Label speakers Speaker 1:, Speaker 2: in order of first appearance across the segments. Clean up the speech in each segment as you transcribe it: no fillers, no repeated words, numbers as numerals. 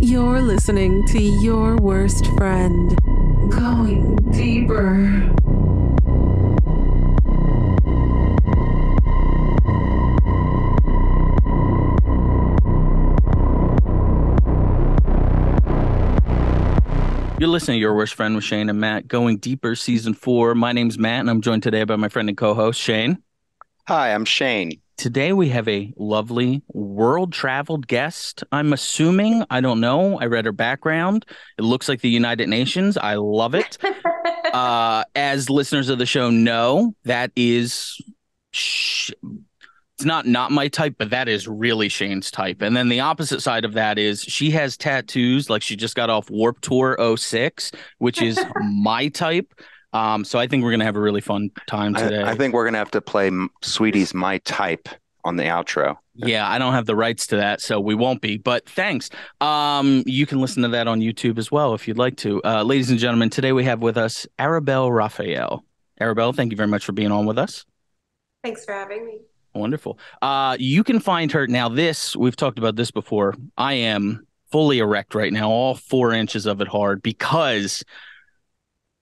Speaker 1: You're listening to Your Worst Friend. Going deeper.
Speaker 2: You're listening to Your Worst Friend with Shane and Matt, Going Deeper, Season 4. My name's Matt, and I'm joined today by my friend and co-host, Shane.
Speaker 3: Hi, I'm Shane.
Speaker 2: Today we have a lovely world-traveled guest, I'm assuming. I don't know. I read her background. It looks like the United Nations. I love it. As listeners of the show know, that is... It's not my type, but that is really Shane's type. And then the opposite side of that is she has tattoos like she just got off Warped Tour '06, which is my type. So I think we're going to have a really fun time today.
Speaker 3: I think we're going to have to play Sweetie's My Type on the outro.
Speaker 2: Yeah, I don't have the rights to that, so we won't be. But thanks. You can listen to that on YouTube as well if you'd like to. Ladies and gentlemen, today we have with us Arabelle Raphael. Arabelle, thank you very much for being on with us.
Speaker 4: Thanks for having me.
Speaker 2: Wonderful. You can find her now. We've talked about this before. I am fully erect right now, all 4 inches of it hard,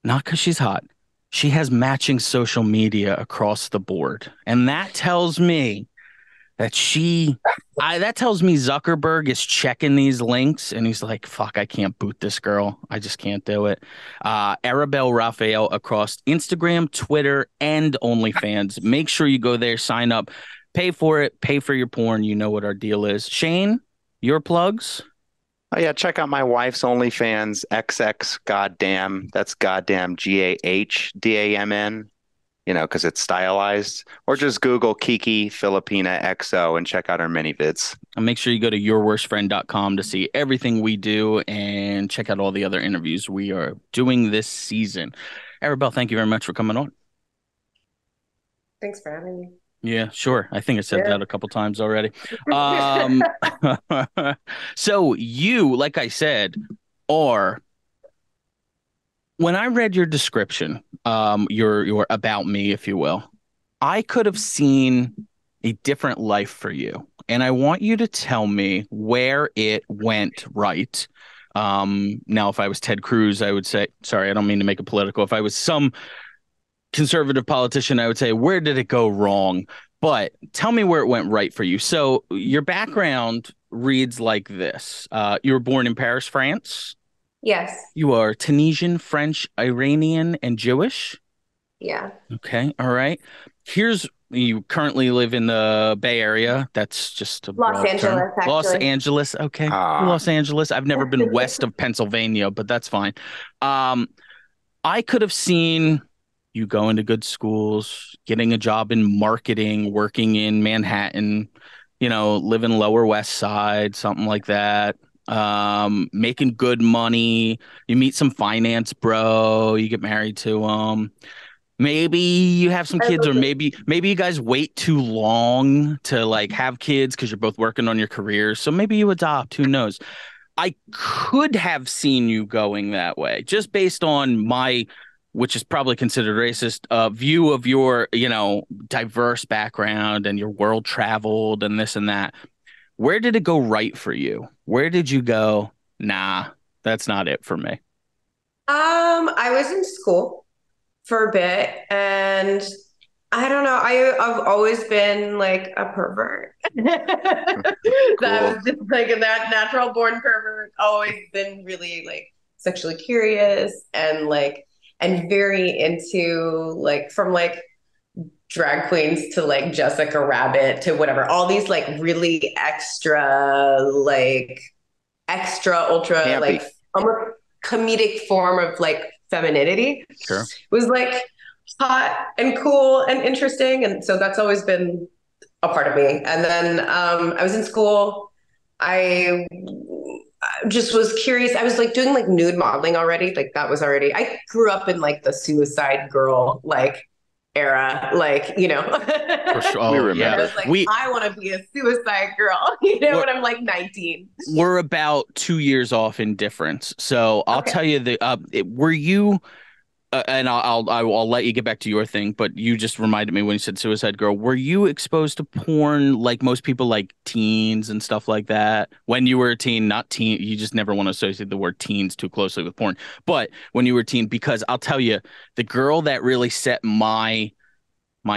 Speaker 2: not because she's hot. She has matching social media across the board. And that tells me that Zuckerberg is checking these links and he's like, fuck, I can't boot this girl. I just can't do it. Arabelle Raphael across Instagram, Twitter, and OnlyFans. Make sure you go there, sign up, pay for it, pay for your porn. You know what our deal is. Shane, your plugs?
Speaker 3: Oh yeah, check out my wife's OnlyFans, XX goddamn. That's goddamn GAHDAMN. Because it's stylized, or just Google Kiki Filipina XO and check out our many vids.
Speaker 2: And make sure you go to yourworstfriend.com to see everything we do and check out all the other interviews we are doing this season. Arabelle, thank you very much for coming on.
Speaker 4: Thanks for having me.
Speaker 2: Yeah, sure. I think I said that a couple times already. So you, like I said, are... When I read your description, your about me, if you will, I could have seen a different life for you. And I want you to tell me where it went right. Now, if I was Ted Cruz, I would say, sorry, I don't mean to make it political. If I was some conservative politician, I would say, where did it go wrong? But tell me where it went right for you. So your background reads like this. You were born in Paris, France.
Speaker 4: Yes.
Speaker 2: You are Tunisian, French, Iranian, and Jewish?
Speaker 4: Yeah.
Speaker 2: Okay. All right. You currently live in the Bay Area. That's just a
Speaker 4: Los Angeles, actually.
Speaker 2: Los Angeles. Okay. Los Angeles. I've never been west of Pennsylvania, but that's fine. I could have seen you going to good schools, getting a job in marketing, working in Manhattan, living Lower West Side, something like that. Making good money, you meet some finance bro, you get married to maybe you have some kids, or maybe you guys wait too long to like have kids because you're both working on your careers, so maybe you adopt, who knows. I could have seen you going that way just based on my, which is probably considered racist, view of your diverse background and your world traveled and this and that. Where did it go right for you? Where did you go, nah, that's not it for me?
Speaker 4: I was in school for a bit, and I don't know. I've always been like a pervert. That was just like a natural born pervert. Always been really like sexually curious and very into from drag queens to like Jessica Rabbit to whatever, all these like really extra ultra
Speaker 3: Campy.
Speaker 4: like comedic form of like femininity.
Speaker 2: Sure.
Speaker 4: It was like hot and cool and interesting, and so that's always been a part of me. And then I was in school. I just was curious. I was like doing like nude modeling already. Like that was already, I grew up in like the Suicide Girl era,
Speaker 2: For sure. Oh,
Speaker 3: We remember.
Speaker 2: yeah.
Speaker 4: I was like, I want to be a suicide girl, when I'm like 19.
Speaker 2: We're about 2 years off in difference. So I'll tell you were you and I'll let you get back to your thing, but you just reminded me when you said Suicide Girl. Were you exposed to porn like most people, like teens and stuff like that? When you were a teen, not teen, you just never want to associate the word teens too closely with porn. But when you were a teen, because I'll tell you, the girl that really set my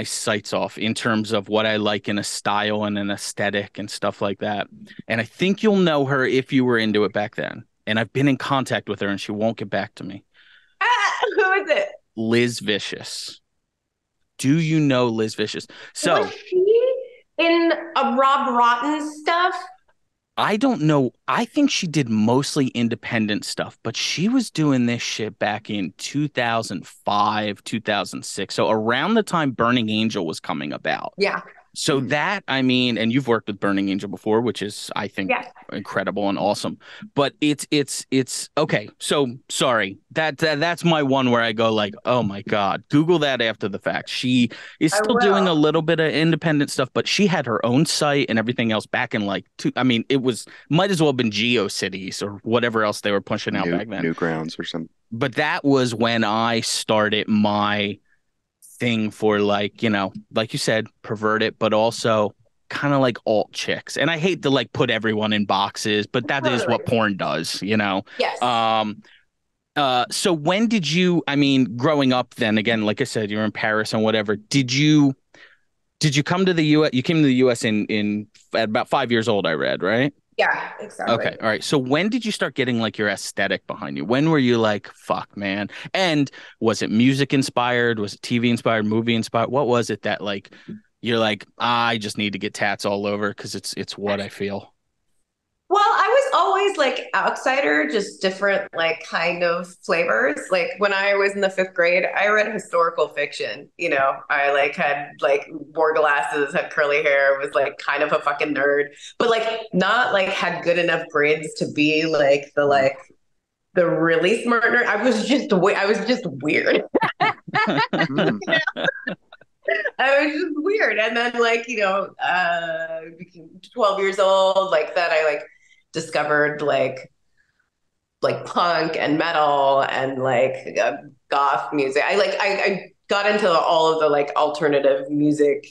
Speaker 2: sights off in terms of what I like in a style and an aesthetic and stuff like that. And I think you'll know her if you were into it back then. And I've been in contact with her and she won't get back to me.
Speaker 4: Who is it?
Speaker 2: Liz Vicious. Do you know Liz Vicious? So
Speaker 4: was she in a Rob Rotten stuff?
Speaker 2: I don't know. I think she did mostly independent stuff, but she was doing this shit back in 2005, 2006. So around the time Burning Angel was coming about.
Speaker 4: Yeah.
Speaker 2: So that, I mean, and you've worked with Burning Angel before, which is, I think, incredible and awesome. But it's okay. So sorry, that's my one where I go like, oh my God, Google that after the fact. She is still doing a little bit of independent stuff, but she had her own site and everything else back in like I mean, it might as well have been GeoCities or whatever else they were pushing out back then.
Speaker 3: Newgrounds or something.
Speaker 2: But that was when I started my thing for like, you know, like you said, perverted, but also kind of like alt chicks. And I hate to like put everyone in boxes, but that is what porn does, you know?
Speaker 4: Yes.
Speaker 2: So when did you, I mean, growing up then, again, like I said, you're in Paris and whatever, did you come to the US? You came to the US in at about 5 years old, I read, right?
Speaker 4: Yeah, exactly.
Speaker 2: Okay. All right. So when did you start getting like your aesthetic behind you? When were you like, fuck, man? And was it music inspired? Was it TV inspired, movie inspired? What was it that like, you're like, I just need to get tats all over because it's what I feel?
Speaker 4: Well, I was always like outsider, just different like kind of flavors. Like when I was in the 5th grade, I read historical fiction. You know, I like had like wore glasses, had curly hair, was like kind of a fucking nerd, but like not like had good enough grades to be like the really smart nerd. I was just weird. I was just weird. And then like, you know, became 12 years old, like that I like discovered like punk and metal and like goth music. I got into all of the like alternative music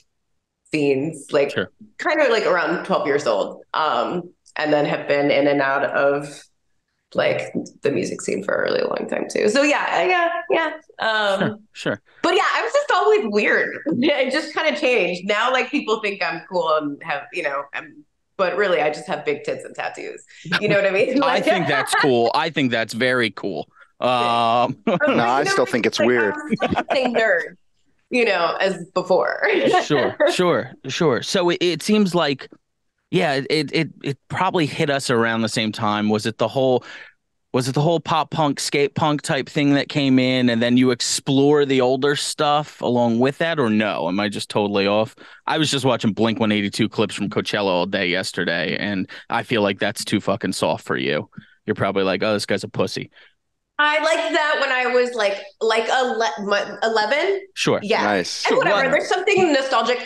Speaker 4: scenes, like kind of like around 12 years old. And then have been in and out of like the music scene for a really long time too. So yeah.
Speaker 2: Sure.
Speaker 4: But yeah, I was just always weird. It just kind of changed. Now, like people think I'm cool and have, you know, but really I just have big tits and tattoos. You know what I mean? Like,
Speaker 2: I think that's cool. I think that's very cool.
Speaker 3: No, I still think it's like, weird.
Speaker 4: I'm the same nerd, you know, as before.
Speaker 2: Sure. So it seems like, yeah, it probably hit us around the same time. Was it the whole pop punk, skate punk type thing that came in and then you explore the older stuff along with that, or no? Am I just totally off? I was just watching Blink-182 clips from Coachella all day yesterday, and I feel like that's too fucking soft for you. You're probably like, oh, this guy's a pussy.
Speaker 4: I liked that when I was like 11.
Speaker 2: Sure.
Speaker 4: Yeah.
Speaker 3: Nice.
Speaker 4: And whatever. There's something nostalgic.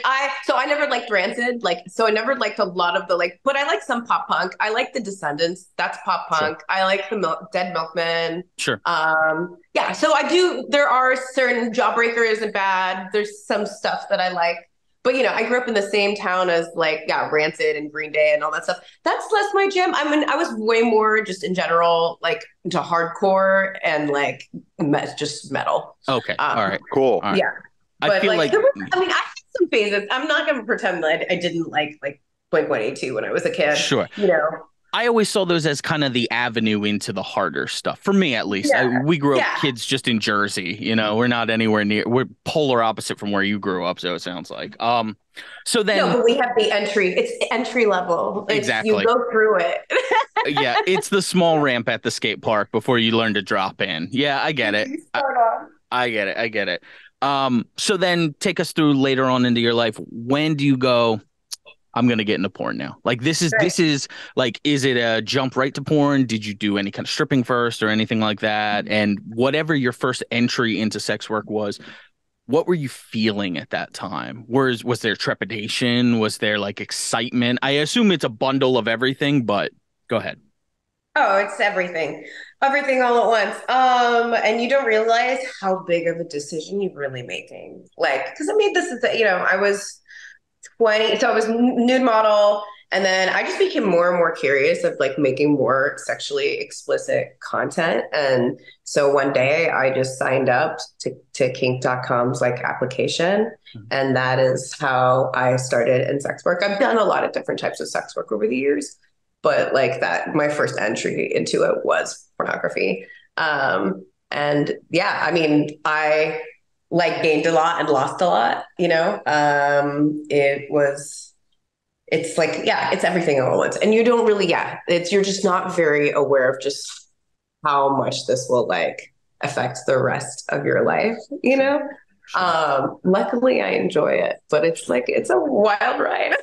Speaker 4: So I never liked Rancid. So I never liked a lot of the but I like some pop punk. I like the Descendants. That's pop punk. Sure. I like the Dead Milkmen.
Speaker 2: Sure.
Speaker 4: Yeah. So I do. There are certain Jawbreaker isn't bad. There's some stuff that I like. But, you know, I grew up in the same town as Rancid and Green Day and all that stuff. That's less my jam. I mean, I was way more just in general, like into hardcore and like just metal.
Speaker 2: Okay. All right.
Speaker 3: Cool.
Speaker 4: All right. Yeah. But
Speaker 2: I feel like
Speaker 4: I had some phases. I'm not going to pretend that I didn't like Blink-182 when I was a kid.
Speaker 2: Sure.
Speaker 4: You know.
Speaker 2: I always saw those as kind of the avenue into the harder stuff. For me, at least.
Speaker 4: Yeah.
Speaker 2: We grew up kids just in Jersey. You know, we're not anywhere near. We're polar opposite from where you grew up, so it sounds like. So then.
Speaker 4: No, but we have the entry. It's entry level.
Speaker 2: Exactly.
Speaker 4: You go through it.
Speaker 2: Yeah, it's the small ramp at the skate park before you learn to drop in. Yeah, I get it. I get it. So then take us through later on into your life. When do you go, I'm going to get into porn now? Like this is like, is it a jump right to porn? Did you do any kind of stripping first or anything like that? And whatever your first entry into sex work was, what were you feeling at that time? Was there trepidation? Was there like excitement? I assume it's a bundle of everything, but go ahead.
Speaker 4: Oh, it's everything all at once. And you don't realize how big of a decision you're really making. Like, because I mean, this is, I was 20, so I was nude model, and then I just became more and more curious of like making more sexually explicit content. And so one day I just signed up to kink.com's like application. And that is how I started in sex work. I've done a lot of different types of sex work over the years, but like that, my first entry into it was pornography. And yeah, I mean, I like gained a lot and lost a lot, it's like, yeah, it's everything all at once. And you don't really, you're just not very aware of just how much this will like affect the rest of your life, Sure. Luckily I enjoy it, but it's a wild ride.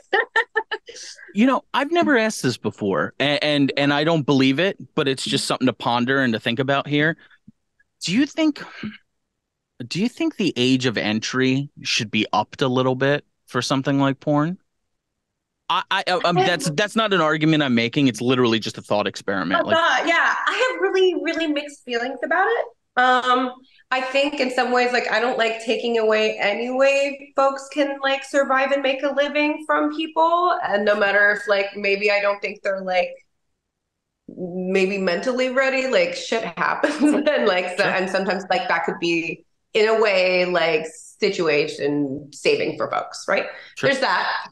Speaker 2: I've never asked this before, and I don't believe it, but it's just something to ponder and to think about here. Do you think the age of entry should be upped a little bit for something like porn? That's not an argument I'm making. It's literally just a thought experiment.
Speaker 4: Oh, God, yeah, I have really, really mixed feelings about it. I think in some ways, like, I don't like taking away any way folks can like survive and make a living from people. And no matter if like, maybe I don't think they're like, maybe mentally ready, like shit happens. And like, sure. And sometimes like that could be in a way, like situation saving for folks, right? Sure. There's that.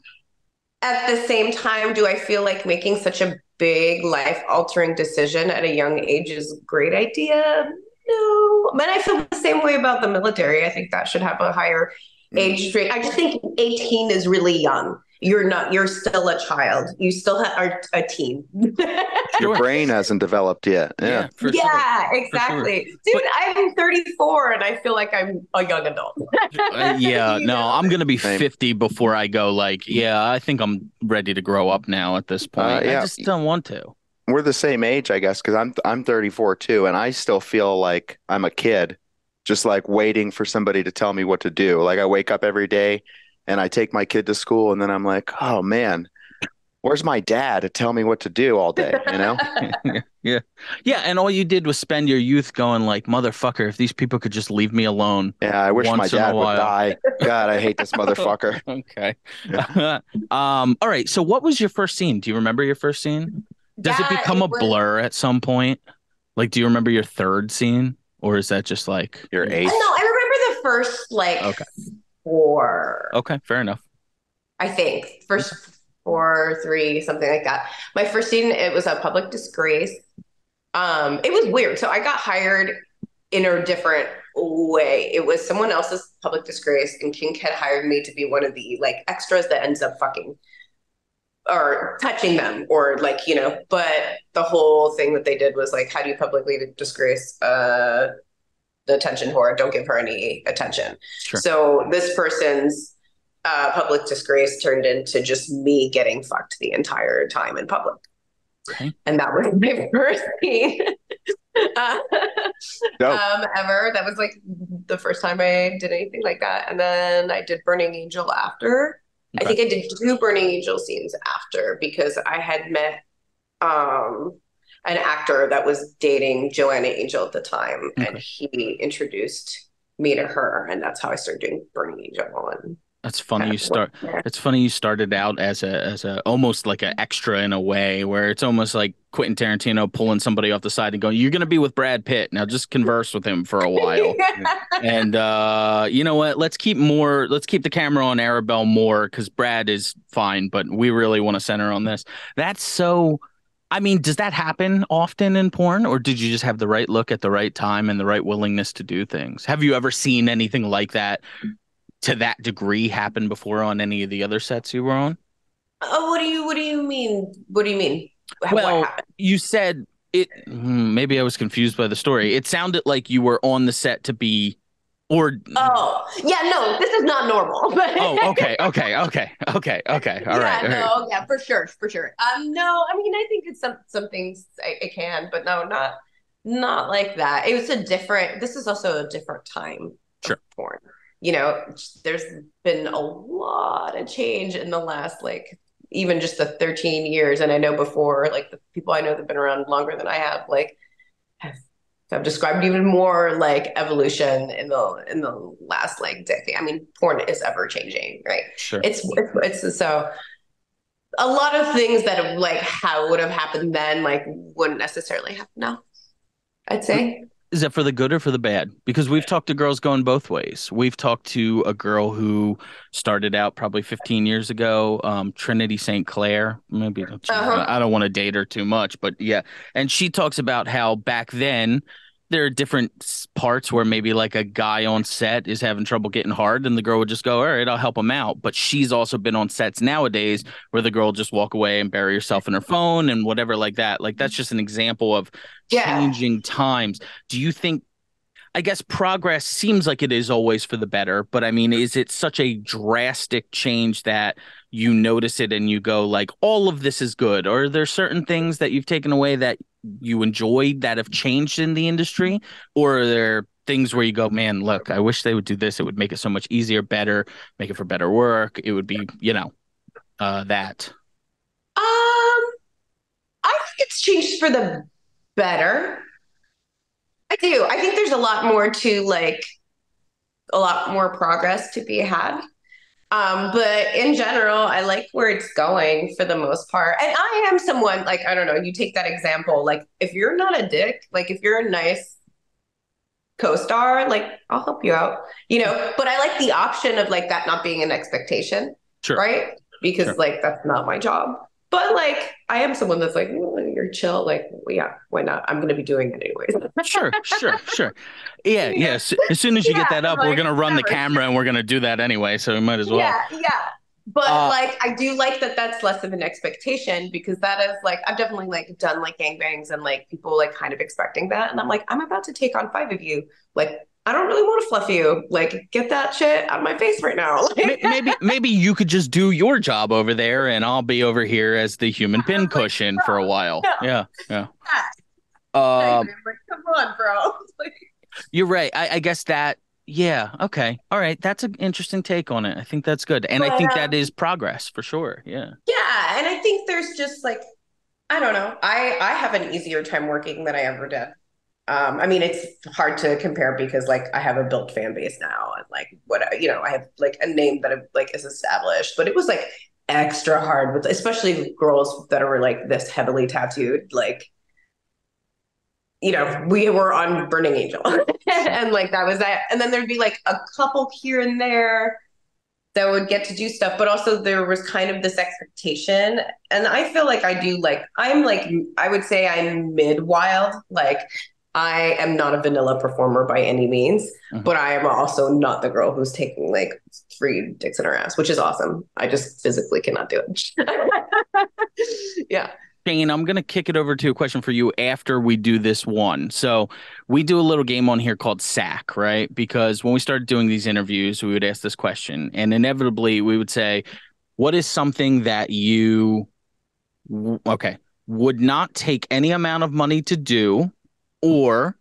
Speaker 4: At the same time, do I feel like making such a big life-altering decision at a young age is a great idea? No. But I feel the same way about the military. I think that should have a higher age rate. I just think 18 is really young. You're still a child. You still are a teen.
Speaker 3: Your brain hasn't developed yet. Yeah,
Speaker 4: sure. Exactly. Sure. Dude, I'm 34 and I feel like I'm a young adult.
Speaker 2: I'm going to be 50 before I go I think I'm ready to grow up now at this point. I just don't want to.
Speaker 3: We're the same age, I guess, because I'm 34 too, and I still feel like I'm a kid, just like waiting for somebody to tell me what to do. Like I wake up every day and I take my kid to school, and then I'm like, oh man, where's my dad to tell me what to do all day?
Speaker 2: Yeah. And all you did was spend your youth going like, motherfucker, if these people could just leave me alone.
Speaker 3: Yeah, I wish my dad would die. God, I hate this motherfucker.
Speaker 2: Okay. Yeah. All right. So what was your first scene? Do you remember your first scene? Does it become a blur at some point? Like, do you remember your third scene? Or is that just like
Speaker 3: your eighth?
Speaker 4: No, I remember the first 4.
Speaker 2: Okay, fair enough.
Speaker 4: I think first 4, 3, something like that. My first scene, it was a public disgrace. It was weird. So I got hired in a different way. It was someone else's public disgrace, and Kink had hired me to be one of the like extras that ends up fucking or touching them, or like, but the whole thing that they did was like, how do you publicly disgrace the attention whore? Don't give her any attention. Sure. So this person's public disgrace turned into just me getting fucked the entire time in public. Okay. And that was my first scene ever. That was like the first time I did anything like that. And then I did Burning Angel after. Okay. I think I did 2 Burning Angel scenes after, because I had met an actor that was dating Joanna Angel at the time. Okay. And he introduced me to her, and that's how I started doing Burning Angel. And
Speaker 2: that's funny. It's funny you started out as a almost like an extra in a way, where it's almost like Quentin Tarantino pulling somebody off the side and going, "You're going to be with Brad Pitt now. Just converse with him for a while." And you know what? Let's keep the camera on Arabelle more, because Brad is fine, but we really want to center on this. That's so. I mean, does that happen often in porn, or did you just have the right look at the right time and the right willingness to do things? Have you ever seen anything like that to that degree happen before on any of the other sets you were on?
Speaker 4: Oh, what do you mean? What do you mean?
Speaker 2: Well, you said it. Maybe I was confused by the story. It sounded like you were on the set to be, or.
Speaker 4: Oh, yeah, no, this is not normal.
Speaker 2: Oh, okay. All right.
Speaker 4: No, yeah, for sure. No, I mean, I think it's some things it can, but no, not like that. This is also a different time. Sure. Of porn. There's been a lot of change in the last even just the 13 years. And I know before, like the people I know that have been around longer than I have, like have described even more like evolution in the last like decade. I mean, porn is ever changing, right?
Speaker 2: Sure.
Speaker 4: It's so a lot of things that like how would have happened then like wouldn't necessarily happen now, I'd say.
Speaker 2: Is that for the good or for the bad? Because we've talked to girls going both ways. We've talked to a girl who started out probably 15 years ago, Trinity St. Clair. Maybe I don't want to date her too much, but yeah. And she talks about how back then there are different parts where maybe like a guy on set is having trouble getting hard and the girl would just go, all right, I'll help him out. But she's also been on sets nowadays where the girl just walk away and bury herself in her phone and whatever like that. Like that's just an example of changing times. Do you think, I guess progress seems like it is always for the better, but I mean, is it such a drastic change that you notice it and you go like, all of this is good? Or are there certain things that you've taken away that you enjoyed that have changed in the industry? Or are there things where you go, man, look, I wish they would do this. It would make it so much easier, better, make it for better work. It would be, that.
Speaker 4: I think it's changed for the better. I do. I think there's a lot more progress to be had. But in general, I like where it's going for the most part. And I am someone like, I don't know, you take that example, like if you're not a dick, like if you're a nice co-star, like I'll help you out, but I like the option of like that not being an expectation.
Speaker 2: Sure.
Speaker 4: Right? Because like, that's not my job. But like, I am someone that's like, you're chill. Like, well, yeah, why not? I'm going to be doing it anyways.
Speaker 2: Sure. Yeah. As soon as you get that up, we're going to run the camera and we're going to do that anyway. So we might as well.
Speaker 4: Yeah. But like, I do like that that's less of an expectation because that is like, I've definitely like done like gangbangs and like people like kind of expecting that. And I'm like, I'm about to take on 5 of you. Like, I don't really want to fluff you. Like, get that shit out of my face right now.
Speaker 2: maybe you could just do your job over there, and I'll be over here as the human pin cushion for a while. Yeah.
Speaker 4: Like, come on, bro.
Speaker 2: You're right. I guess that. Yeah. Okay. All right. That's an interesting take on it. I think that's good, and I think that is progress for sure. Yeah.
Speaker 4: Yeah, and I think there's just like, I don't know. I have an easier time working than I ever did. I mean, it's hard to compare because like I have a built fan base now and like I have like a name that like is established, but it was like extra hard with especially girls that are like this heavily tattooed, like, we were on Burning Angel and like that was that. And then there'd be like a couple here and there that would get to do stuff, but also there was kind of this expectation. And I feel like I would say I'm mid-wild. Like I am not a vanilla performer by any means, but I am also not the girl who's taking like 3 dicks in her ass, which is awesome. I just physically cannot do it. Yeah.
Speaker 2: Shane, I'm going to kick it over to a question for you after we do this one. So we do a little game on here called SAC, right? Because when we started doing these interviews, we would ask this question and inevitably we would say, what is something that you, would not take any amount of money to do, or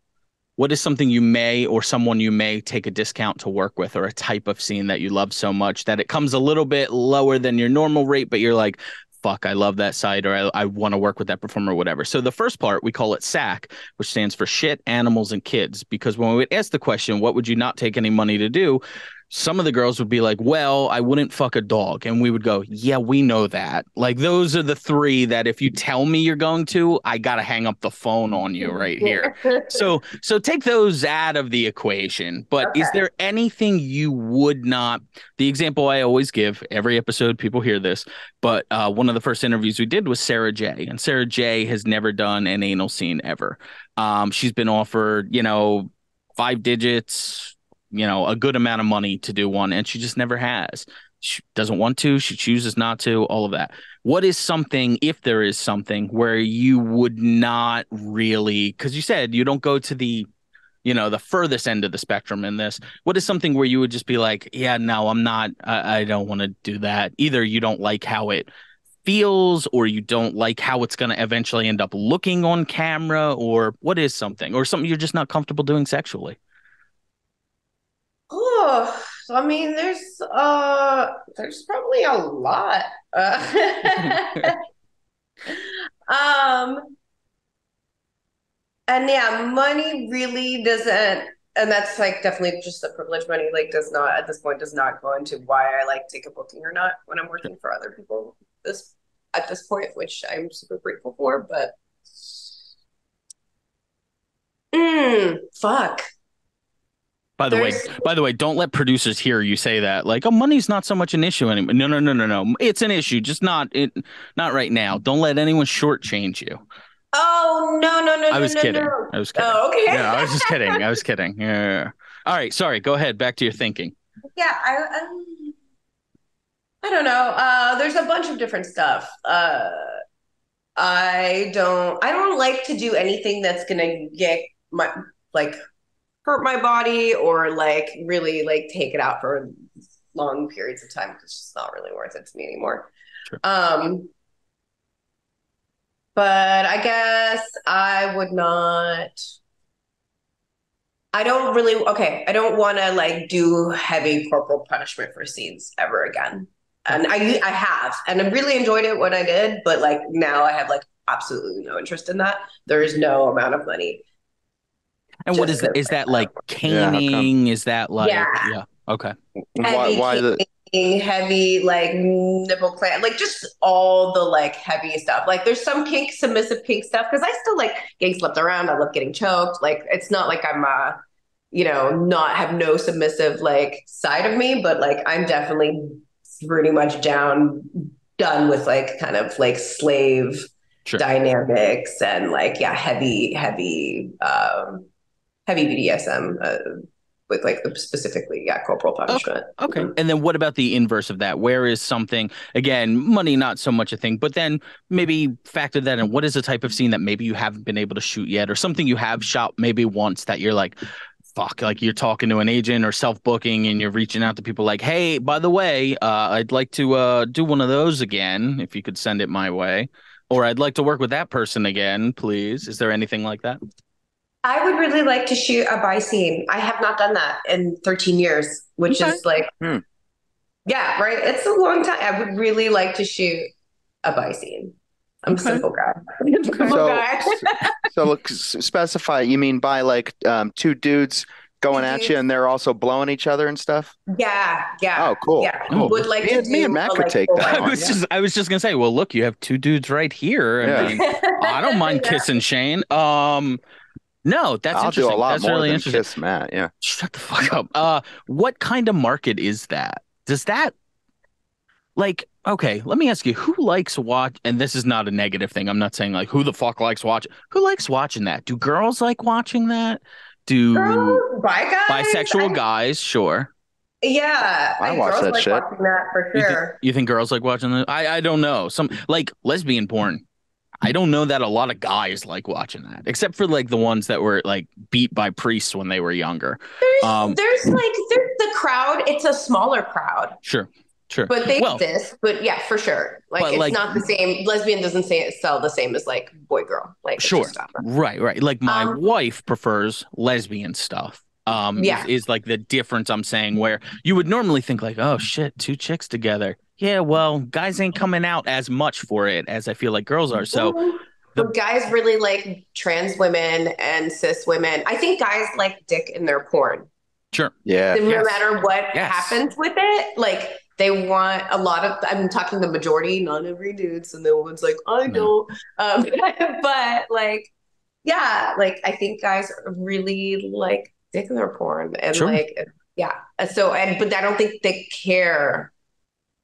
Speaker 2: what is something you may or someone you may take a discount to work with, or a type of scene that you love so much that it comes a little bit lower than your normal rate, but you're like, fuck, I love that site, or I want to work with that performer or whatever. So the first part, we call it SAC, which stands for shit, animals, and kids. Because when we would ask the question, what would you not take any money to do? Some of the girls would be like, well, I wouldn't fuck a dog. And we would go, yeah, we know that. Like, those are the 3 that if you tell me you're going to, I got to hang up the phone on you right here. So take those out of the equation. But is there anything you would not? The example I always give, every episode, people hear this, but one of the first interviews we did was Sarah J. And Sarah J has never done an anal scene ever. She's been offered, 5 digits, a good amount of money to do one, and she just never has. She doesn't want to, she chooses not to, all of that. What is something, if there is something, where you would not really, because you said you don't go to the, the furthest end of the spectrum in this. What is something where you would just be like, yeah, no, I'm not, I don't want to do that. Either you don't like how it feels, or you don't like how it's going to eventually end up looking on camera, or what is something, or something you're just not comfortable doing sexually?
Speaker 4: Oh, So, I mean, there's probably a lot. And yeah, money really doesn't, and that's like definitely just the privilege. Money like does not at this point does not go into why I like take a booking or not when I'm working for other people at this point, which I'm super grateful for. But fuck.
Speaker 2: By the way, don't let producers hear you say that. Like, oh, money's not so much an issue anymore. No. It's an issue, just not right now. Don't let anyone shortchange you.
Speaker 4: Oh, no.
Speaker 2: I was kidding.
Speaker 4: Oh, okay.
Speaker 2: Yeah, I was kidding. Yeah. All right, sorry. Go ahead. Back to your thinking.
Speaker 4: Yeah, I don't know. There's a bunch of different stuff. I don't like to do anything that's gonna get my hurt my body or like really like take it out for long periods of time because it's just not really worth it to me anymore.
Speaker 2: Sure.
Speaker 4: But I guess I would not. I don't want to like do heavy corporal punishment for scenes ever again. And I have, and I really enjoyed it when I did, but like now I have like absolutely no interest in that. There is no amount of money.
Speaker 2: And what is that? Is that like caning? Is that like okay?
Speaker 4: Heavy like nipple clamp, like just all the like heavy stuff. Like there's some kink, submissive kink stuff because I still like getting slept around. I love getting choked. Like it's not like I'm not have no submissive like side of me, but like I'm definitely pretty much done with like kind of like slave dynamics and like heavy BDSM. With like specifically, corporal punishment.
Speaker 2: Okay. And then what about the inverse of that? Where is something, again, money, not so much a thing, but then maybe factor that in. What is the type of scene that maybe you haven't been able to shoot yet or something you have shot maybe once that you're like, fuck, like you're talking to an agent or self-booking and you're reaching out to people like, hey, by the way, I'd like to do one of those again, if you could send it my way. Or I'd like to work with that person again, please. Is there anything like that?
Speaker 4: I would really like to shoot a bi scene. I have not done that in 13 years, which is like, yeah, right. It's a long time. I would really like to shoot a bi scene. I'm a simple guy.
Speaker 3: So look, specify. You mean by like two dudes going at you and they're also blowing each other and stuff?
Speaker 4: Yeah.
Speaker 3: Oh, cool.
Speaker 4: Yeah.
Speaker 3: Cool.
Speaker 4: Would like to
Speaker 3: me and Matt could take that.
Speaker 2: I was just gonna say, well, look, you have two dudes right here. I mean, I don't mind kissing Shane. No, that's
Speaker 3: I'll
Speaker 2: interesting.
Speaker 3: do a lot
Speaker 2: that's
Speaker 3: more
Speaker 2: really
Speaker 3: than
Speaker 2: interesting.
Speaker 3: kiss Matt. Yeah.
Speaker 2: Shut the fuck up. What kind of market is that? Does that like, okay, let me ask you, who likes watch, and this is not a negative thing. I'm not saying like who the fuck likes watch. Who likes watching that? Do girls like watching that? Do bisexual guys? Sure.
Speaker 4: Yeah.
Speaker 3: I watch that shit.
Speaker 4: Watching that for sure.
Speaker 2: You think girls like watching that? I don't know. Some like lesbian porn. I don't know that a lot of guys like watching that, except for like the ones that were like beat by priests when they were younger.
Speaker 4: There's the crowd. It's a smaller crowd.
Speaker 2: Sure.
Speaker 4: But they exist. But yeah, for sure. Like it's not the same. Lesbian doesn't sell the same as like boy girl. Like
Speaker 2: sure. Right. Like my wife prefers lesbian stuff. Is like the difference I'm saying, where you would normally think like, oh shit, two chicks together. Yeah, well, guys ain't coming out as much for it as I feel like girls are. So
Speaker 4: but guys really like trans women and cis women. I think guys like dick in their porn.
Speaker 2: Sure.
Speaker 3: Yeah.
Speaker 4: No matter what happens with it, like they want a lot of, I'm talking the majority, not every dude. So no one's like, I don't. But like, yeah, like I think guys really like dick in their porn and like, yeah. So, but I don't think they care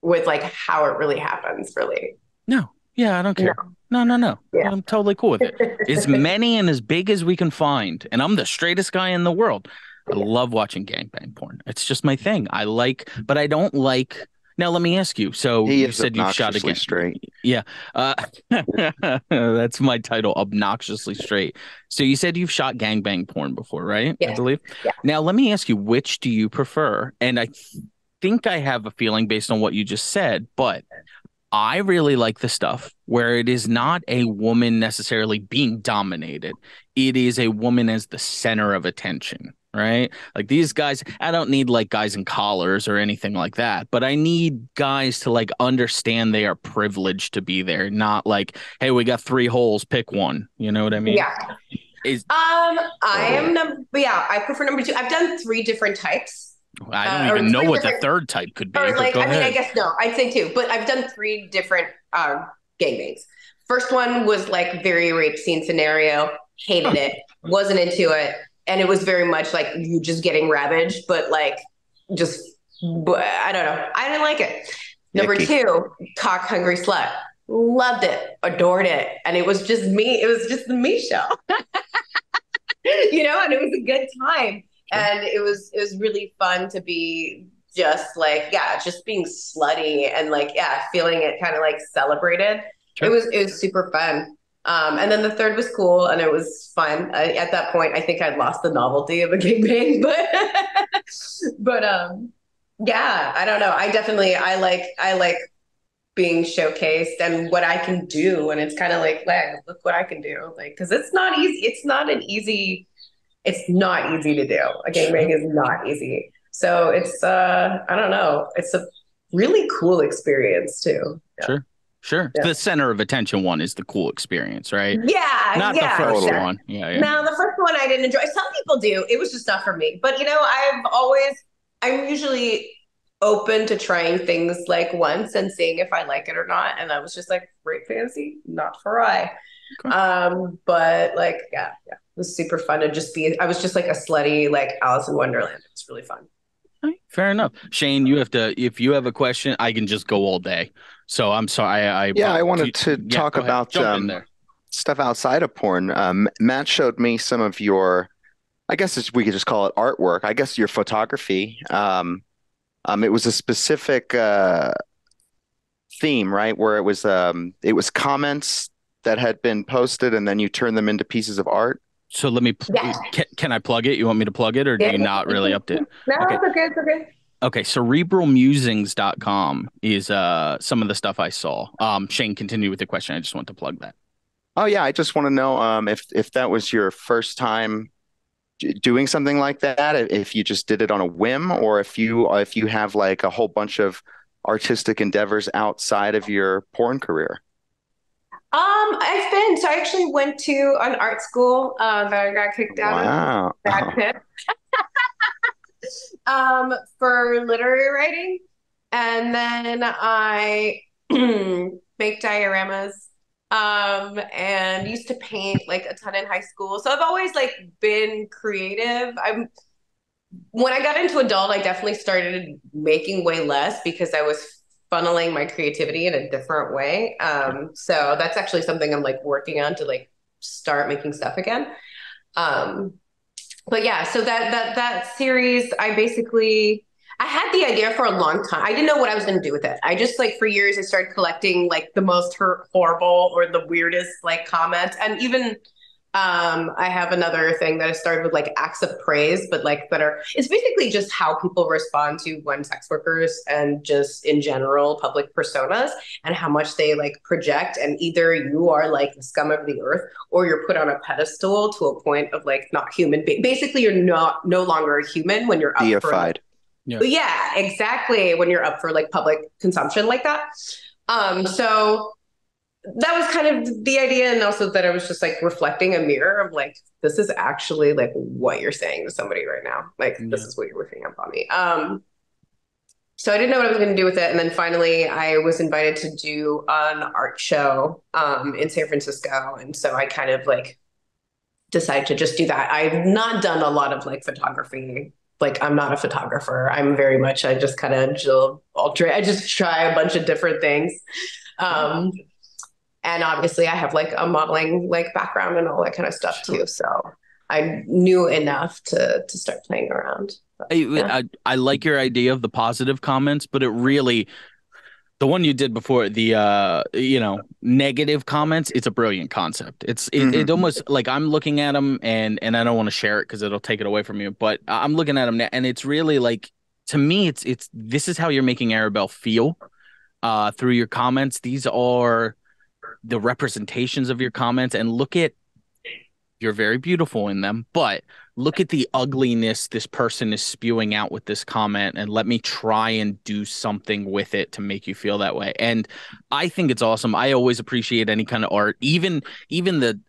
Speaker 4: with like how it really happens, really.
Speaker 2: No. Yeah, I don't care. No. Yeah. I'm totally cool with it. As many and as big as we can find. And I'm the straightest guy in the world. I love watching gangbang porn. It's just my thing. But I don't like. Now, let me ask you. So you said you've shot again.
Speaker 3: Straight.
Speaker 2: Yeah. That's my title, obnoxiously straight. So you said you've shot gangbang porn before, right?
Speaker 4: Yeah.
Speaker 2: I believe.
Speaker 4: Yeah.
Speaker 2: Now, let me ask you, which do you prefer? And I think I have a feeling based on what you just said, but I really like the stuff where it is not a woman necessarily being dominated. It is a woman as the center of attention. right? Like these guys, I don't need like guys in collars or anything like that, but I need guys to like understand they are privileged to be there, not like, hey, we got 3 holes, pick one. You know what I mean?
Speaker 4: Yeah. I prefer number 2. I've done 3 different types.
Speaker 2: I don't even know what the third type could be.
Speaker 4: Or like, I mean, I guess no, I'd say 2, but I've done 3 different gangbangs. First one was like very rape scene scenario, hated it, wasn't into it. And it was very much like you just getting ravaged, but like just, I don't know. I didn't like it. Number 2, cock hungry slut. Loved it, adored it. And it was just me. It was just the me show, you know, and it was a good time. And it was really fun to be just like, just being slutty and like, feeling it kind of like celebrated. Sure. It was super fun. And then the third was cool and it was fun. At that point, I think I'd lost the novelty of a gangbang, but I don't know. I like being showcased and what I can do. And it's kind of like, look what I can do. Like, cause it's not easy. It's not easy to do. A gangbang is not easy. So it's, I don't know. It's a really cool experience too. Yeah.
Speaker 2: Sure. Yeah. The center of attention one is the cool experience, right?
Speaker 4: Yeah.
Speaker 2: Not the first one. Yeah.
Speaker 4: No, the first one I didn't enjoy. Some people do. It was just not for me. But, you know, I'm usually open to trying things like once and seeing if I like it or not. And I was just like, rape fantasy, not for I. Okay. But like, it was super fun to just be, I was just like a slutty, like Alice in Wonderland. It was really fun.
Speaker 2: Fair enough. Shane, if you have a question, I can just go all day. So I'm sorry.
Speaker 3: I wanted to talk about stuff outside of porn. Matt showed me some of your, I guess we could just call it artwork. I guess your photography. It was a specific theme, right? Where it was comments that had been posted, and then you turn them into pieces of art.
Speaker 2: So let me. Can I plug it? You want me to plug it, or do you not really up to it?
Speaker 4: No, it's okay.
Speaker 2: Okay, cerebralmusings.com is some of the stuff I saw. Shane, continue with the question. I just want to plug that.
Speaker 3: Oh yeah, I just want to know if that was your first time doing something like that, if you just did it on a whim, or if you have like a whole bunch of artistic endeavors outside of your porn career.
Speaker 4: I actually went to an art school that I got kicked out of. For literary writing. And then I make dioramas and used to paint like a ton in high school. So I've always like been creative. When I got into adult, I definitely started making way less because I was funneling my creativity in a different way. So that's actually something I'm like working on to like start making stuff again. But yeah, so that series, I had the idea for a long time. I didn't know what I was going to do with it. I just like for years, I started collecting like the most horrible or the weirdest like comments. And even I have another thing that I started with like acts of praise, but like it's basically just how people respond to when sex workers and just in general public personas and how much they like project. And either you are like the scum of the earth or you're put on a pedestal to a point of like not human. Basically, you're no longer a human when you're up
Speaker 3: deified.
Speaker 4: Yeah, exactly. When you're up for like public consumption like that. So that was kind of the idea. And also that I was just like reflecting a mirror of like, this is actually like what you're saying to somebody right now. Like, this is what you're whipping up on me. So I didn't know what I was going to do with it. And then finally I was invited to do an art show in San Francisco. And so I kind of like decided to just do that. I've not done a lot of like photography. Like, I'm not a photographer. I'm very much, I just kind of I just try a bunch of different things. And obviously I have like a modeling like background and all that kind of stuff too. So I knew enough to start playing around. But,
Speaker 2: I like your idea of the positive comments, but it really, the one you did before, the negative comments, it's a brilliant concept. It almost like I'm looking at them and I don't want to share it because it'll take it away from you, but I'm looking at them and it's really like, to me, this is how you're making Arabelle feel through your comments. These are the representations of your comments, and look at You're very beautiful in them, but look at the ugliness this person is spewing out with this comment, and let me try and do something with it to make you feel that way. And I think it's awesome. I always appreciate any kind of art, even the,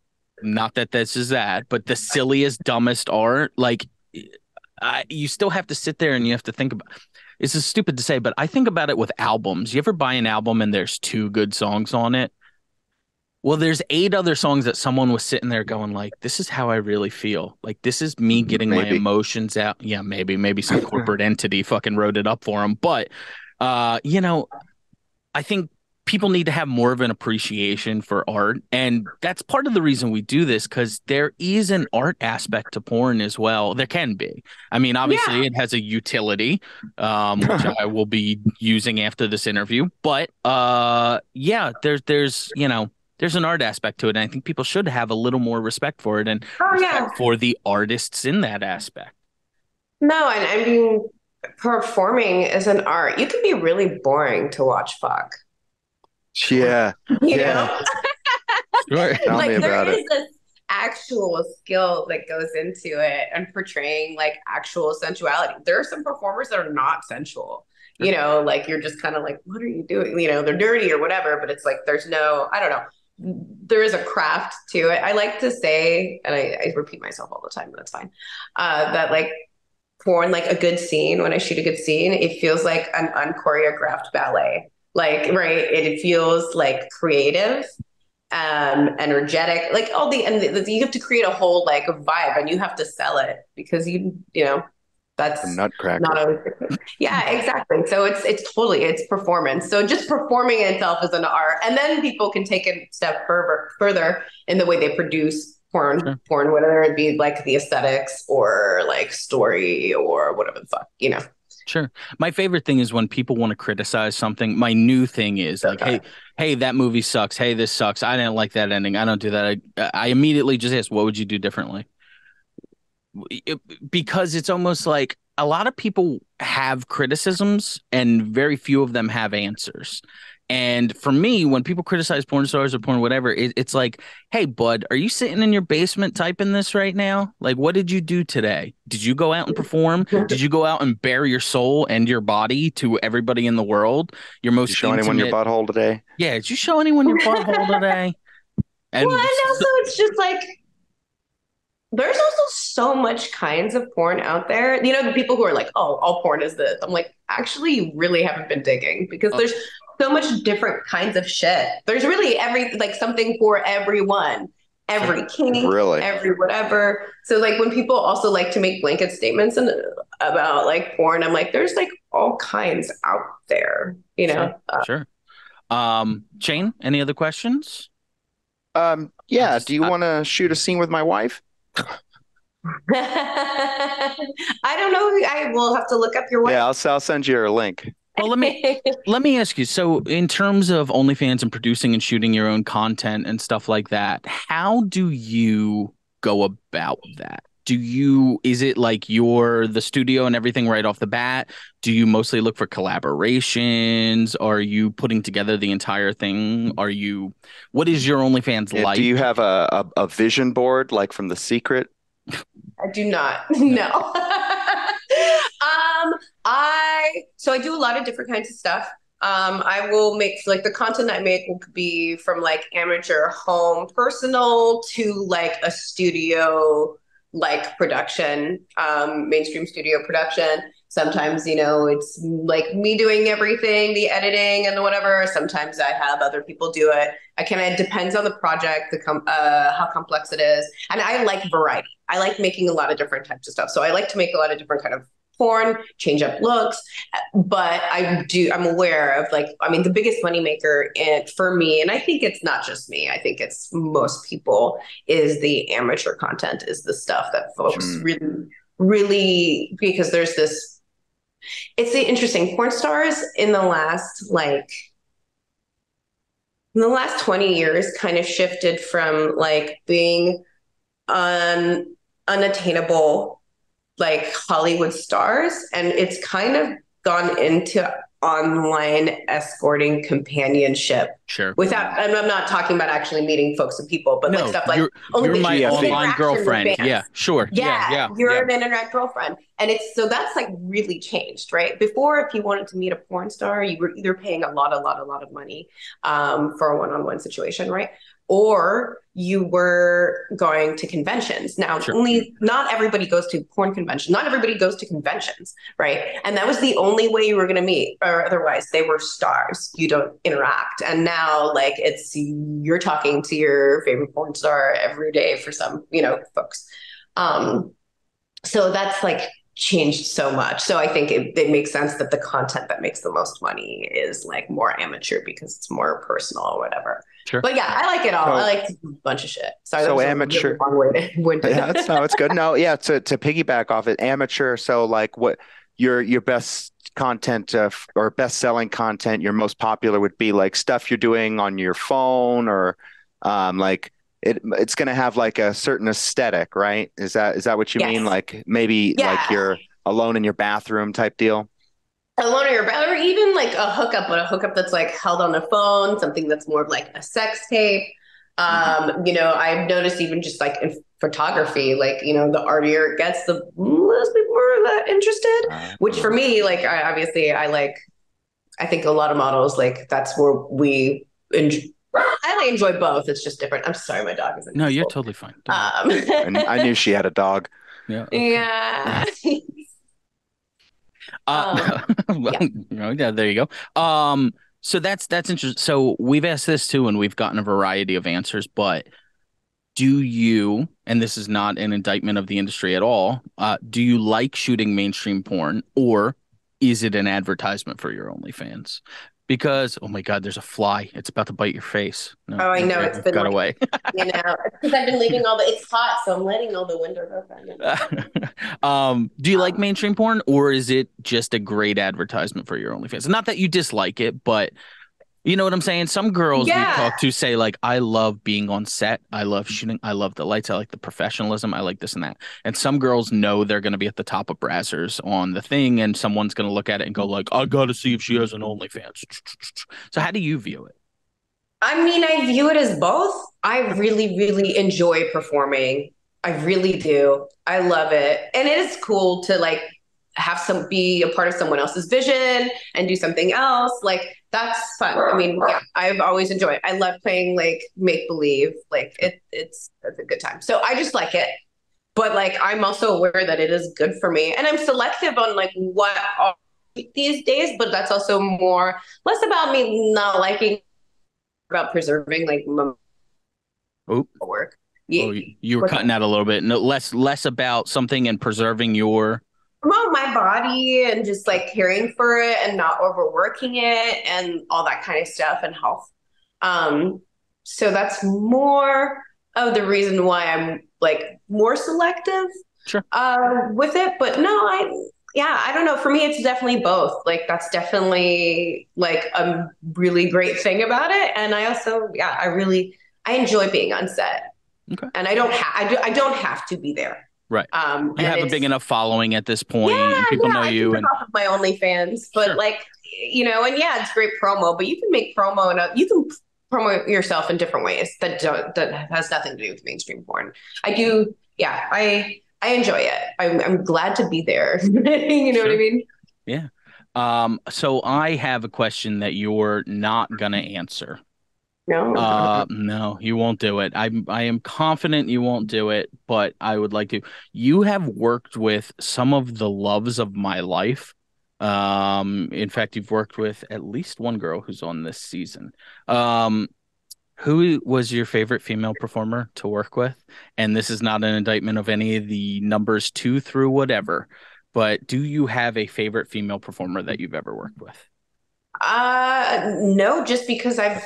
Speaker 2: not that this is that, but the silliest, dumbest art. Like, you still have to sit there and you have to think about. This is stupid to say, but I think about it with albums. You ever buy an album and there's 2 good songs on it? Well, there's 8 other songs that someone was sitting there going like, this is how I really feel. Like, this is me getting my emotions out. Yeah, maybe some corporate entity fucking wrote it up for them. But, you know, I think people need to have more of an appreciation for art. And that's part of the reason we do this, because there is an art aspect to porn as well. There can be. I mean, obviously it has a utility, which I will be using after this interview. But yeah, there's you know, there's an art aspect to it, and I think people should have a little more respect for it, and respect for the artists in that aspect.
Speaker 4: No, and I mean, performing is an art. You can be really boring to watch fuck.
Speaker 3: Yeah.
Speaker 4: You know?
Speaker 2: Sure.
Speaker 3: Tell me about
Speaker 4: there is this actual skill that goes into it and portraying like actual sensuality. There are some performers that are not sensual. You know, like you're just kind of like, what are you doing? You know, they're dirty or whatever, but it's like there's no, I don't know. There is a craft to it. I like to say, and I repeat myself all the time, but that's fine. That like porn, like a good scene, when I shoot a good scene, it feels like an unchoreographed ballet. Like, right, it feels like creative, energetic, like all and you have to create a whole like vibe, and you have to sell it because you know that's
Speaker 3: nutcracker.
Speaker 4: Not always. Yeah, exactly. So it's performance. So just performing itself is an art, and then people can take it a step further in the way they produce porn, whether it be like the aesthetics or like story or whatever the fuck, you know.
Speaker 2: Sure. My favorite thing is when people want to criticize something. My new thing is like, hey, that movie sucks. Hey, this sucks. I didn't like that ending. I don't do that. I immediately just ask, what would you do differently? Because it's almost like a lot of people have criticisms and very few of them have answers. And for me, when people criticize porn stars or porn, whatever, it's like, hey, bud, are you sitting in your basement typing this right now? Like, what did you do today? Did you go out and perform? Did you go out and bare your soul and your body to everybody in the world? Your most
Speaker 3: Did you show anyone your butthole today?
Speaker 2: Yeah, did you show anyone your butthole today?
Speaker 4: And well, and also it's just like, there's also so much kinds of porn out there. You know, the people who are like, oh, all porn is this. I'm like, actually, you really haven't been digging, because there's so much different kinds of shit. There's really something for everyone, every kink, every whatever. So like when people also like to make blanket statements about like porn, I'm like, there's like all kinds out there, you know?
Speaker 2: Sure. Shane, any other questions?
Speaker 3: Yeah. Do you want to shoot a scene with my wife?
Speaker 4: I don't know. I will have to look up your website.
Speaker 3: Yeah, I'll send you a link.
Speaker 2: Well, let me ask you. So, in terms of OnlyFans and producing and shooting your own content and stuff like that, how do you go about that? Is it like you're the studio and everything right off the bat? Do you mostly look for collaborations? Are you putting together the entire thing? What is your OnlyFans like?
Speaker 3: Do you have a vision board like from The Secret?
Speaker 4: I do not. No. So I do a lot of different kinds of stuff. I will make like the content I make will be from like amateur home personal to like a studio like production, mainstream studio production. Sometimes, you know, it's like me doing everything, the editing and the whatever. Sometimes I have other people do it. It depends on the project, how complex it is. And I like variety. I like making a lot of different types of stuff. So I like to make a lot of different kind of porn, change up looks. But I'm aware of the biggest moneymaker for me, and I think it's not just me, I think it's most people, is the amateur content, is the stuff that folks really, because there's this, it's the interesting porn stars in the last 20 years kind of shifted from like being unattainable like Hollywood stars, and it's kind of gone into online escorting companionship.
Speaker 2: Sure.
Speaker 4: Without, and I'm not talking about actually meeting folks and people, but like stuff like
Speaker 2: you're my online girlfriend. Yeah, sure.
Speaker 4: Yeah, you're an internet girlfriend. And so that's like really changed, right? Before, if you wanted to meet a porn star, you were either paying a lot of money for a one-on-one situation, right? Or you were going to conventions. Now, not everybody goes to porn conventions. Not everybody goes to conventions, right? And that was the only way you were going to meet, or otherwise they were stars. You don't interact. And now, like, you're talking to your favorite porn star every day for some, folks. So that's like changed so much. So I think it makes sense that the content that makes the most money is like more amateur because it's more personal or whatever. Sure. But yeah, I like it all. I like a bunch of shit. Sorry, so amateur.
Speaker 3: It's good. No, yeah. To piggyback off it, amateur. So like, what your best content or best selling content, your most popular would be like stuff you're doing on your phone, or like it's going to have like a certain aesthetic, right? Is that what you mean? Like maybe like you're alone in your bathroom type deal.
Speaker 4: Alone in your bathroom, or even like a hookup, but a hookup that's like held on the phone, something that's more of like a sex tape. I've noticed even just like in photography, like, the artier it gets, the less people are interested, which for me, like, I think a lot of models, like, that's where we I enjoy both. It's just different. I'm sorry, my dog is in.
Speaker 2: No, you're totally fine.
Speaker 3: I knew she had a dog.
Speaker 2: Yeah. Okay.
Speaker 4: Yeah.
Speaker 2: There you go. So that's interesting. So we've asked this too, and we've gotten a variety of answers, but do you, and this is not an indictment of the industry at all, do you like shooting mainstream porn, or is it an advertisement for your OnlyFans? Because, oh my God, there's a fly. It's about to bite your face. No,
Speaker 4: I know. It's been
Speaker 2: got away.
Speaker 4: Because I've been leaving it's hot, so I'm letting all the windows open.
Speaker 2: Do you like mainstream porn, or is it just a great advertisement for your OnlyFans? Not that you dislike it, but you know what I'm saying? Some girls we talk to say, like, I love being on set. I love shooting. I love the lights. I like the professionalism. I like this and that. And some girls know they're going to be at the top of Brazzers on the thing, and someone's going to look at it and go, like, I got to see if she has an OnlyFans. So how do you view it?
Speaker 4: I mean, I view it as both. I really, really enjoy performing. I really do. I love it. And it is cool to, like, be a part of someone else's vision and do something else. Like, that's fun. I mean, I've always enjoyed it. I love playing like make believe. Like it's a good time. So I just like it. But like, I'm also aware that it is good for me, and I'm selective on like what I'll eat these days. But that's also less about me not liking, about preserving like my work.
Speaker 2: Yeah. You were cutting out a little bit. No, less about something and preserving your.
Speaker 4: About my body and just like caring for it and not overworking it and all that kind of stuff, and health. So that's more of the reason why I'm like more selective with it. But no, I don't know. For me, it's definitely both. Like, that's definitely like a really great thing about it. And I also, I enjoy being on set.
Speaker 2: Okay.
Speaker 4: And I don't have to be there.
Speaker 2: Right. You have a big enough following at this point, and people know you. And
Speaker 4: off of my OnlyFans, but and it's great promo. But you can make promo, and you can promote yourself in different ways that has nothing to do with mainstream porn. I do. Yeah, I enjoy it. I'm glad to be there. You know what I mean?
Speaker 2: Yeah. So I have a question that you're not gonna answer. No, you won't do it. I am confident you won't do it, but I would like to. You have worked with some of the loves of my life. In fact, you've worked with at least one girl who's on this season. Who was your favorite female performer to work with? And this is not an indictment of any of the numbers 2 through whatever, but do you have a favorite female performer that you've ever worked with?
Speaker 4: No, just because I've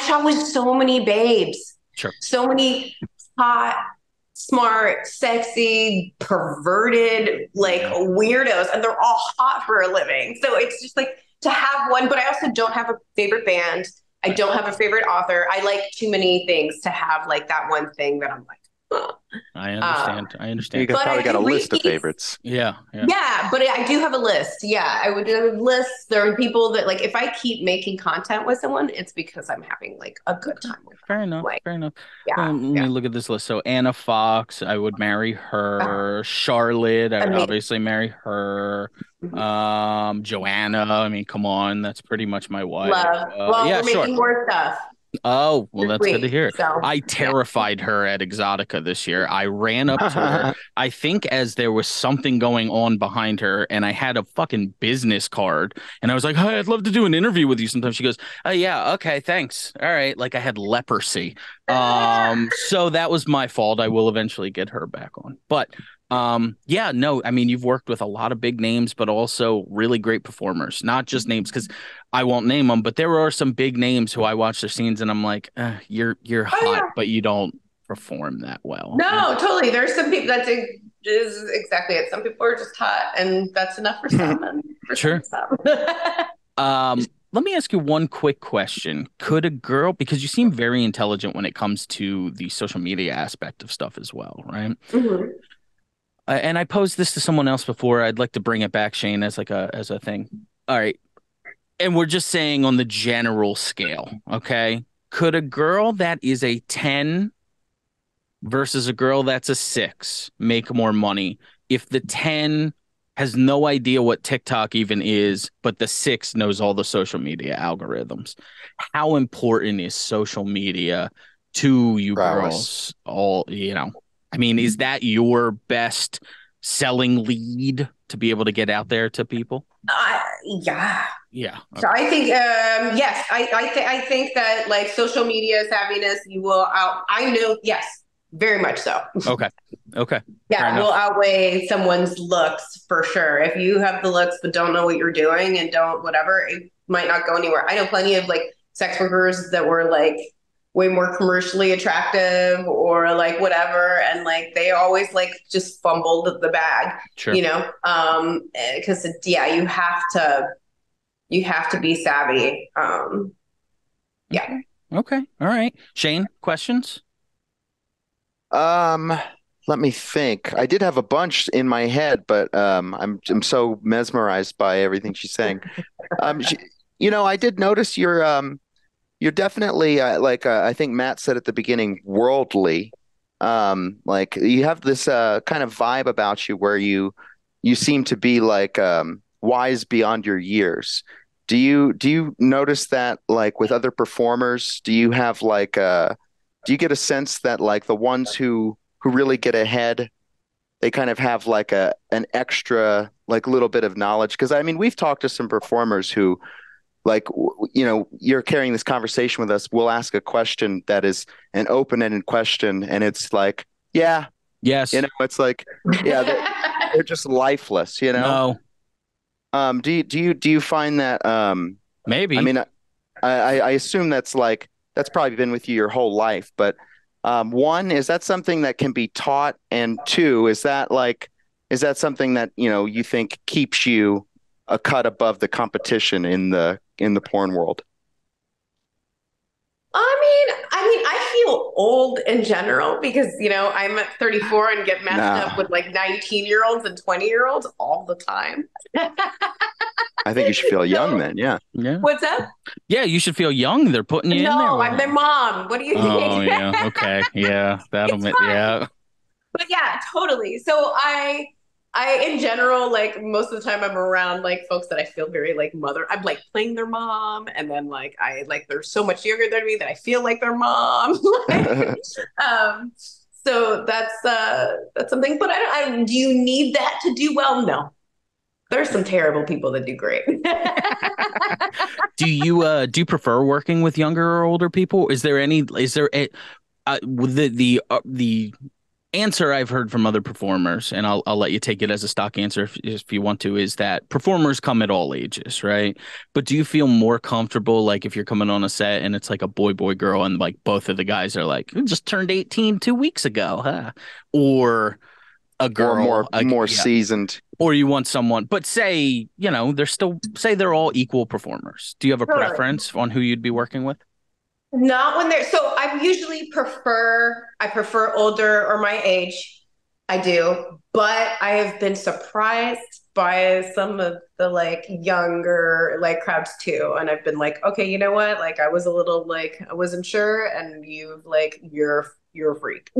Speaker 4: shot with so many babes, so many hot, smart, sexy, perverted, like weirdos, and they're all hot for a living. So it's just like to have one, but I also don't have a favorite band. I don't have a favorite author. I like too many things to have like that one thing that I'm like,
Speaker 2: I understand. I understand.
Speaker 3: You probably got a list of favorites.
Speaker 2: Yeah.
Speaker 4: Yeah, but I do have a list. Yeah, I would do a list. There are people that like if I keep making content with someone, it's because I'm having like a good time with
Speaker 2: Fair
Speaker 4: them.
Speaker 2: enough.
Speaker 4: Like,
Speaker 2: Fair enough.
Speaker 4: Yeah.
Speaker 2: Let me look at this list. So Anna Fox, I would marry her. Charlotte, I would obviously marry her. Joanna, I mean, come on, that's pretty much my wife.
Speaker 4: Love. Well,
Speaker 2: yeah,
Speaker 4: we're making more stuff.
Speaker 2: Oh, well, that's good to hear.
Speaker 4: So,
Speaker 2: I terrified her at Exotica this year. I ran up to her, I think as there was something going on behind her, and I had a fucking business card. And I was like, hey, I'd love to do an interview with you sometime. She goes, oh, yeah, okay, thanks. All right. Like I had leprosy. So that was my fault. I will eventually get her back on. But yeah, no, I mean, you've worked with a lot of big names, but also really great performers, not just names, because I won't name them, but there are some big names who I watch their scenes and I'm like, you're hot, but you don't perform that well.
Speaker 4: No, totally. There's some people that is exactly it. Some people are just hot, and that's enough for some. And for
Speaker 2: sure. Let me ask you one quick question. Could a girl, because you seem very intelligent when it comes to the social media aspect of stuff as well, right?
Speaker 4: Mm-hmm.
Speaker 2: And I posed this to someone else before. I'd like to bring it back, Shane, as like a thing. All right. And we're just saying on the general scale, okay? Could a girl that is a 10 versus a girl that's a 6 make more money if the 10 has no idea what TikTok even is, but the 6 knows all the social media algorithms? How important is social media to you girls? All, I mean, is that your best selling lead to be able to get out there to people?
Speaker 4: Yeah.
Speaker 2: Yeah. Okay.
Speaker 4: So I think, yes, I think that like social media savviness, you will I know, yes, very much so.
Speaker 2: Okay.
Speaker 4: Yeah, will outweigh someone's looks for sure. If you have the looks but don't know what you're doing and don't whatever, it might not go anywhere. I know plenty of like sex workers that were like way more commercially attractive or like whatever, and like they always like just fumbled the bag.
Speaker 2: Sure.
Speaker 4: Because you have to be savvy. Yeah.
Speaker 2: Okay. All right. Shane, questions?
Speaker 3: Let me think. I did have a bunch in my head, but I'm so mesmerized by everything she's saying. I did notice you're definitely I think Matt said at the beginning, worldly. Like you have this kind of vibe about you where you seem to be like wise beyond your years. Do you notice that like with other performers? Do you have like do you get a sense that like the ones who really get ahead, they kind of have like an extra like little bit of knowledge? Because I mean, we've talked to some performers who like, you're carrying this conversation with us. We'll ask a question that is an open-ended question, and it's like, yeah,
Speaker 2: yes,
Speaker 3: it's like, yeah, they're just lifeless,
Speaker 2: No.
Speaker 3: Do you find that
Speaker 2: maybe?
Speaker 3: I mean, I assume that's probably been with you your whole life, but one, is that something that can be taught? And two, is that something that, you think keeps you a cut above the competition in the porn world?
Speaker 4: I feel old in general because, I'm at 34 and get messed up with like 19-year-olds and 20-year-olds all the time.
Speaker 3: I think you should feel young then. Yeah.
Speaker 4: What's up?
Speaker 2: Yeah, you should feel young. They're putting you in there.
Speaker 4: No, I'm their mom. What do you think?
Speaker 2: Oh, yeah. Okay. Yeah. Yeah.
Speaker 4: But yeah, totally. So I in general, like most of the time I'm around like folks that I feel very like I'm like playing their mom, and then like they're so much younger than me that I feel like their mom. So that's something. But do you need that to do well? No. There's some terrible people that do great.
Speaker 2: Do you prefer working with younger or older people? Is there the answer I've heard from other performers, and I'll let you take it as a stock answer if you want to, is that performers come at all ages, right? But do you feel more comfortable like if you're coming on a set and it's like a boy girl and like both of the guys are like, just turned 18 2 weeks ago, huh? Or a girl
Speaker 3: more seasoned,
Speaker 2: or you want someone, but say they're all equal performers. Do you have a preference on who you'd be working with?
Speaker 4: Not when they're so I prefer older or my age. I do, but I have been surprised by some of the like younger like crowds too. And I've been like, okay, you know what? Like I was a little like I wasn't sure, and you're a freak.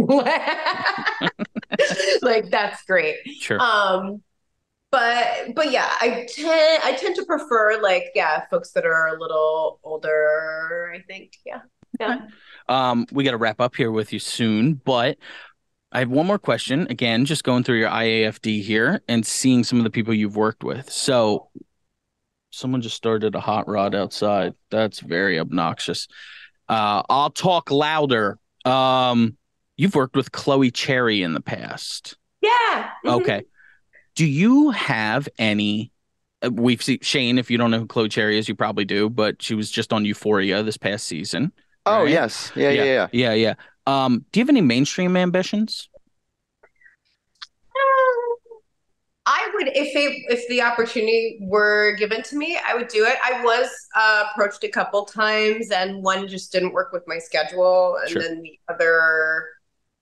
Speaker 4: Like that's great.
Speaker 2: Sure.
Speaker 4: But yeah, I tend to prefer like folks that are a little older, I think. Yeah. Yeah.
Speaker 2: We got to wrap up here with you soon, but I have one more question. Again, just going through your IAFD here and seeing some of the people you've worked with. So someone just started a hot rod outside. That's very obnoxious. I'll talk louder. You've worked with Chloe Cherry in the past.
Speaker 4: Yeah.
Speaker 2: Okay. Do you have any? We've seen Shane. If you don't know who Chloe Cherry is, you probably do. But she was just on Euphoria this past season.
Speaker 3: Oh,
Speaker 2: right?
Speaker 3: yes. Yeah.
Speaker 2: Do you have any mainstream ambitions?
Speaker 4: I would, if the opportunity were given to me, I would do it. I was approached a couple times, and one just didn't work with my schedule, and
Speaker 2: Sure.
Speaker 4: then the other.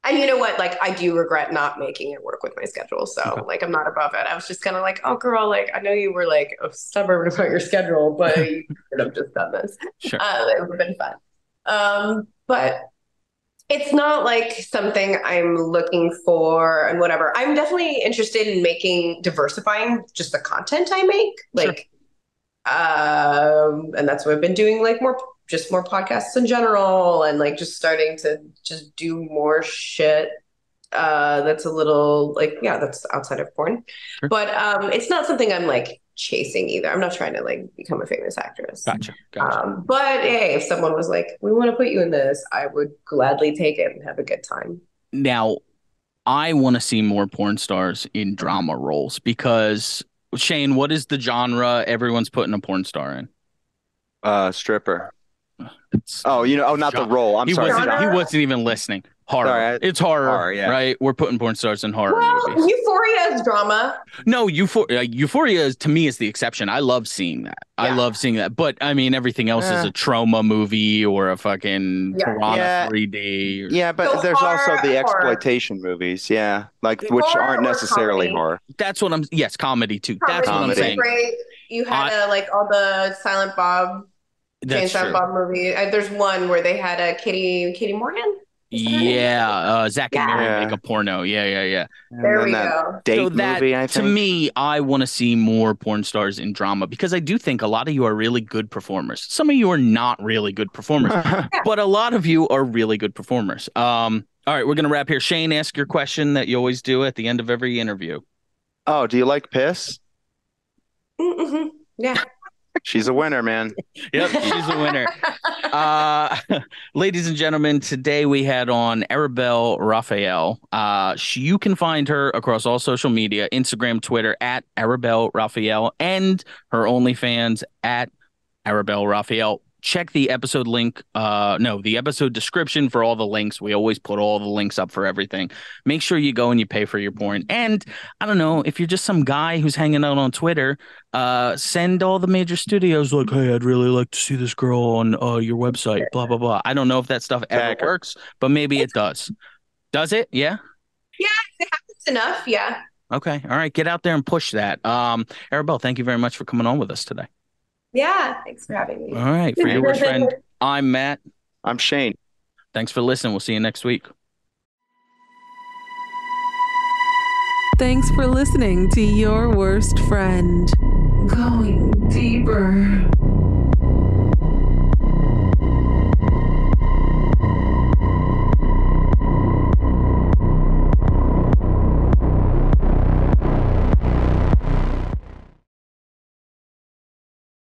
Speaker 4: And you know what? Like, I do regret not making it work with my schedule. So,
Speaker 2: Okay.
Speaker 4: like, I'm not above it. I was just kind of like, oh, girl, like, I know you were like stubborn about your schedule, but you could have just done this.
Speaker 2: Sure.
Speaker 4: It would have been fun. But it's not like something I'm looking for and whatever. I'm definitely interested in diversifying just the content I make. Like, and that's what I've been doing, like more podcasts in general, and like just starting to just do more shit that's a little like, that's outside of porn.
Speaker 2: Sure.
Speaker 4: But it's not something I'm like chasing either. I'm not trying to like become a famous actress.
Speaker 2: Gotcha.
Speaker 4: But hey, if someone was like, we want to put you in this, I would gladly take it and have a good time.
Speaker 2: Now, I want to see more porn stars in drama roles because Shane, what is the genre everyone's putting a porn star in?
Speaker 3: Stripper. Not the role. I'm sorry.
Speaker 2: He wasn't even listening. Horror.
Speaker 3: Sorry,
Speaker 2: it's horror, yeah. Right? We're putting porn stars in horror movies.
Speaker 4: Euphoria is drama.
Speaker 2: No, Euphoria is, to me, is the exception. I love seeing that. Yeah. I love seeing that. But I mean, everything else is a trauma movie or a fucking Piranha 3D.
Speaker 3: Yeah, but
Speaker 4: so
Speaker 3: there's
Speaker 4: horror,
Speaker 3: also the exploitation movies. Yeah, like which aren't necessarily horror.
Speaker 2: That's what comedy too. That's what I'm saying.
Speaker 4: Great. You had like all the Silent Bob.
Speaker 2: That's
Speaker 4: Silent Bob movie. There's one where they had a Katie Morgan.
Speaker 2: Zach and Mary make a porno. Yeah.
Speaker 4: There we go.
Speaker 3: Date movie, I think.
Speaker 2: To me, I want to see more porn stars in drama because I do think a lot of you are really good performers. Some of you are not really good performers, but a lot of you are really good performers. All right, we're gonna wrap here. Shane, ask your question that you always do at the end of every interview.
Speaker 3: Oh, do you like piss?
Speaker 4: Mm-hmm. Yeah.
Speaker 3: She's a winner, man.
Speaker 2: Yep, she's a winner. Ladies and gentlemen, today we had on Arabelle Raphael. You can find her across all social media, Instagram, Twitter, at Arabelle Raphael, and her OnlyFans at Arabelle Raphael. Check the episode the episode description for all the links. We always put all the links up for everything. Make sure you go and you pay for your porn. And I don't know, if you're just some guy who's hanging out on Twitter, send all the major studios like, hey, I'd really like to see this girl on your website, blah, blah, blah. I don't know if that stuff ever works, but maybe it does. Does it? Yeah?
Speaker 4: Yeah, it happens enough. Yeah.
Speaker 2: Okay. All right. Get out there and push that. Arabelle, thank you very much for coming on with us today.
Speaker 4: Yeah, thanks for having me.
Speaker 2: All right, for your worst friend, I'm Matt.
Speaker 3: I'm Shane.
Speaker 2: Thanks for listening. We'll see you next week.
Speaker 1: Thanks for listening to Your Worst Friend. Going deeper.